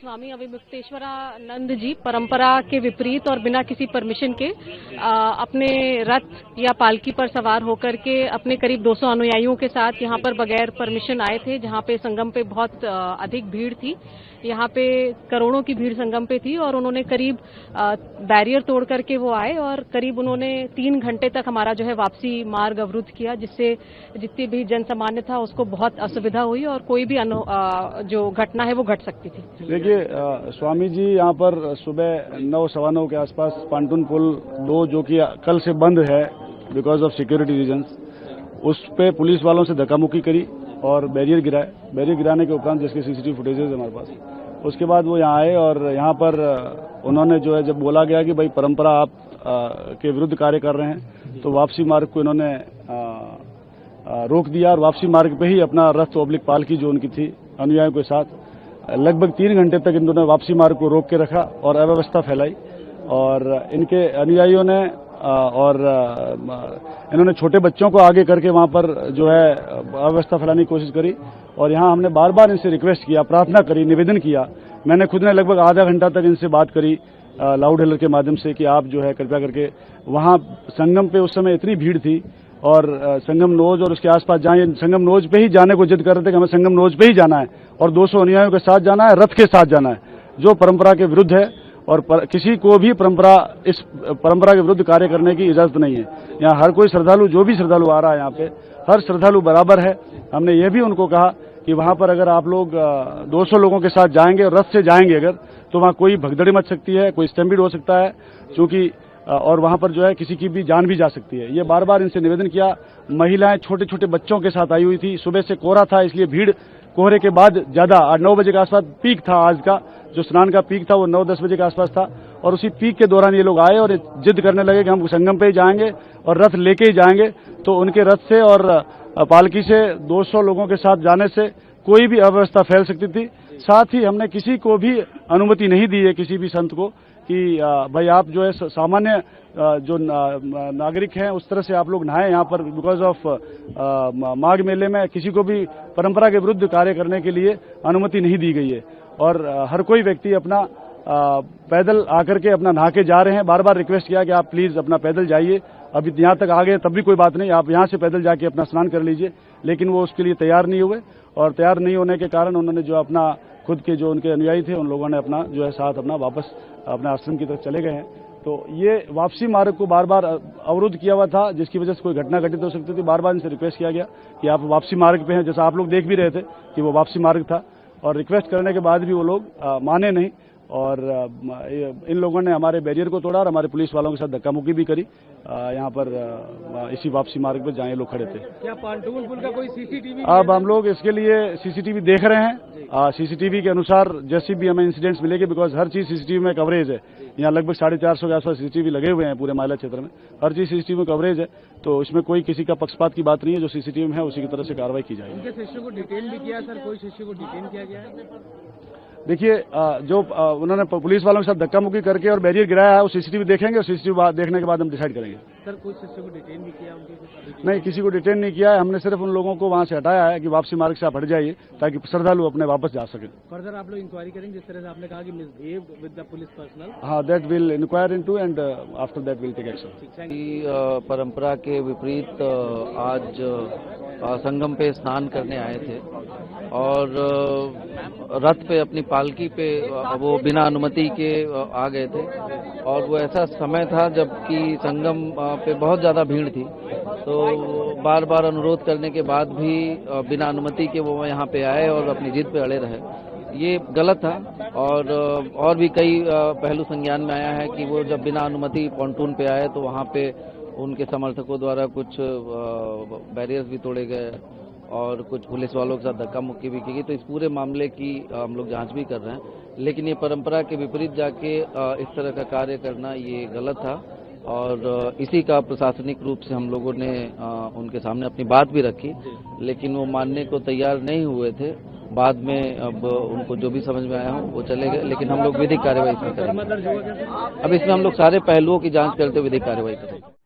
स्वामी अविमुक्तेश्वरानंद जी परंपरा के विपरीत और बिना किसी परमिशन के अपने रथ या पालकी पर सवार होकर के अपने करीब 200 अनुयायियों के साथ यहां पर बगैर परमिशन आए थे, जहां पे संगम पे बहुत अधिक भीड़ थी। यहाँ पे करोड़ों की भीड़ संगम पे थी और उन्होंने करीब बैरियर तोड़ करके वो आए और करीब उन्होंने 3 घंटे तक हमारा जो है वापसी मार्ग अवरुद्ध किया, जिससे जितनी भी जनसामान्य था उसको बहुत असुविधा हुई और कोई भी जो घटना है वो घट सकती थी। देखिए, स्वामी जी यहाँ पर सुबह 9-9:15 के आसपास पांटून पुल 2 जो कि कल से बंद है बिकॉज ऑफ सिक्योरिटी रीजंस, उस पे पुलिस वालों से धक्का मुक्की करी और बैरियर गिराए। बैरियर गिराने के उपरांत जिसके सीसीटीवी फुटेजेस है हमारे पास, उसके बाद वो यहाँ आए और यहाँ पर उन्होंने जो है जब बोला गया कि भाई परंपरा आप के विरुद्ध कार्य कर रहे हैं, तो वापसी मार्ग को इन्होंने रोक दिया और वापसी मार्ग पे ही अपना रथ ओब्लिक पालकी जो उनकी थी अनुयायियों के साथ लगभग 3 घंटे तक इन्होंने वापसी मार्ग को रोक के रखा और अव्यवस्था फैलाई। और इनके अनुयायियों ने और इन्होंने छोटे बच्चों को आगे करके वहां पर जो है अव्यवस्था फैलाने की कोशिश करी। और यहाँ हमने बार बार इनसे रिक्वेस्ट किया, प्रार्थना करी, निवेदन किया। मैंने खुद ने लगभग आधा घंटा तक इनसे बात करी लाउड हेलर के माध्यम से कि आप जो है कृपया करके वहां संगम पे उस समय इतनी भीड़ थी और संगम नोज और उसके आसपास जाए, संगम नोज पे ही जाने को जिद कर रहे थे कि हमें संगम नोज पे ही जाना है और 200 अनुयायियों के साथ जाना है, रथ के साथ जाना है, जो परंपरा के विरुद्ध है। और किसी को भी इस परंपरा के विरुद्ध कार्य करने की इजाजत नहीं है। यहाँ हर कोई श्रद्धालु, जो भी श्रद्धालु आ रहा है यहाँ पे, हर श्रद्धालु बराबर है। हमने ये भी उनको कहा कि वहां पर अगर आप लोग 200 लोगों के साथ जाएंगे, रथ से जाएंगे अगर, तो वहां कोई भगदड़ी मच सकती है, कोई स्टैम्पीड हो सकता है, क्योंकि और वहां पर जो है किसी की भी जान भी जा सकती है। ये बार बार इनसे निवेदन किया। महिलाएं छोटे छोटे बच्चों के साथ आई हुई थी। सुबह से कोहरा था, इसलिए भीड़ कोहरे के बाद ज्यादा 8-9 बजे के आसपास पीक था। आज का जो स्नान का पीक था वो 9-10 बजे के आसपास था और उसी पीक के दौरान ये लोग आए और जिद करने लगे कि हम संगम पे ही जाएंगे और रथ लेके ही जाएंगे। तो उनके रथ से और पालकी से 200 लोगों के साथ जाने से कोई भी अव्यवस्था फैल सकती थी। साथ ही हमने किसी को भी अनुमति नहीं दी है, किसी भी संत को, कि भाई आप जो है सामान्य जो नागरिक हैं उस तरह से आप लोग नहाएं यहाँ पर। बिकॉज ऑफ माघ मेले में किसी को भी परंपरा के विरुद्ध कार्य करने के लिए अनुमति नहीं दी गई है और हर कोई व्यक्ति अपना पैदल आकर के अपना नहा के जा रहे हैं। बार बार रिक्वेस्ट किया कि आप प्लीज अपना पैदल जाइए, अभी यहाँ तक आ गए तब भी कोई बात नहीं, आप यहाँ से पैदल जाके अपना स्नान कर लीजिए, लेकिन वो उसके लिए तैयार नहीं हुए। और तैयार नहीं होने के कारण उन्होंने जो अपना खुद के जो उनके अनुयायी थे उन लोगों ने अपना जो है साथ अपना वापस अपने आश्रम की तरफ चले गए हैं। तो ये वापसी मार्ग को बार बार अवरुद्ध किया हुआ था, जिसकी वजह से कोई घटना घटित हो सकती थी। बार बार इनसे रिक्वेस्ट किया गया कि आप वापसी मार्ग पे हैं, जैसा आप लोग देख भी रहे थे कि वो वापसी मार्ग था। और रिक्वेस्ट करने के बाद भी वो लोग माने नहीं और इन लोगों ने हमारे बैरियर को तोड़ा और हमारे पुलिस वालों के साथ धक्का मुक्की भी करी यहाँ पर इसी वापसी मार्ग पर जहाँ ये लोग खड़े थे। क्या पांटून पुल का कोई सीसीटीवी? अब हम लोग इसके लिए सीसीटीवी देख रहे हैं। सीसीटीवी के अनुसार जैसी भी हमें इंसिडेंट्स मिलेंगे, बिकॉज हर चीज सीसीटीवी में कवरेज है। यहाँ लगभग 450 के आसपास सीसीटीवी लगे हुए हैं पूरे मायला क्षेत्र में, हर चीज सीसीटीवी में कवरेज है। तो इसमें कोई किसी का पक्षपात की बात नहीं है, जो सीसीटीवी में है उसी की तरह से कार्रवाई की जाएगी। उनके शिष्य को डिटेन भी किया सर? कोई शिष्य को डिटेन किया गया है? देखिए, जो उन्होंने पुलिस वालों के साथ धक्का मुक्की करके और बैरियर गिराया है, वो सीसीटीवी देखेंगे और सीसीटीवी देखने के बाद हम डिसाइड करेंगे। सर कोई शिष्य को डिटेन भी किया? नहीं, किसी को डिटेन नहीं किया है। हमने सिर्फ उन लोगों को वहां से हटाया है कि वापसी मार्ग से आप हट जाइए ताकि श्रद्धालु अपने वापस जा सके। फर्दर आप लोग इंक्वायरी करेंगे, जिस तरह से आपने कहा कि misbehave with the police personnel? हाँ, that will inquire into and after that will take action. परंपरा के विपरीत आज संगम पे स्नान करने आए थे और रथ पे अपनी पालकी पे वो बिना अनुमति के आ गए थे और वो ऐसा समय था जबकि संगम पे बहुत ज्यादा भीड़ थी। तो बार बार अनुरोध करने के बाद भी बिना अनुमति के वो यहाँ पे आए और अपनी जिद पे अड़े रहे। ये गलत था और भी कई पहलू संज्ञान में आया है कि वो जब बिना अनुमति पॉन्टून पे आए तो वहाँ पे उनके समर्थकों द्वारा कुछ बैरियर्स भी तोड़े गए और कुछ पुलिस वालों के साथ धक्का मुक्की भी की गई। तो इस पूरे मामले की हम लोग जांच भी कर रहे हैं, लेकिन ये परंपरा के विपरीत जाके इस तरह का कार्य करना ये गलत था और इसी का प्रशासनिक रूप से हम लोगों ने उनके सामने अपनी बात भी रखी, लेकिन वो मानने को तैयार नहीं हुए थे। बाद में अब उनको जो भी समझ में आया हो वो चले गए, लेकिन हम लोग विधिक कार्रवाई इसमें करेंगे। अब इसमें हम लोग सारे पहलुओं की जांच करते हुए विधिक कार्रवाई करेंगे।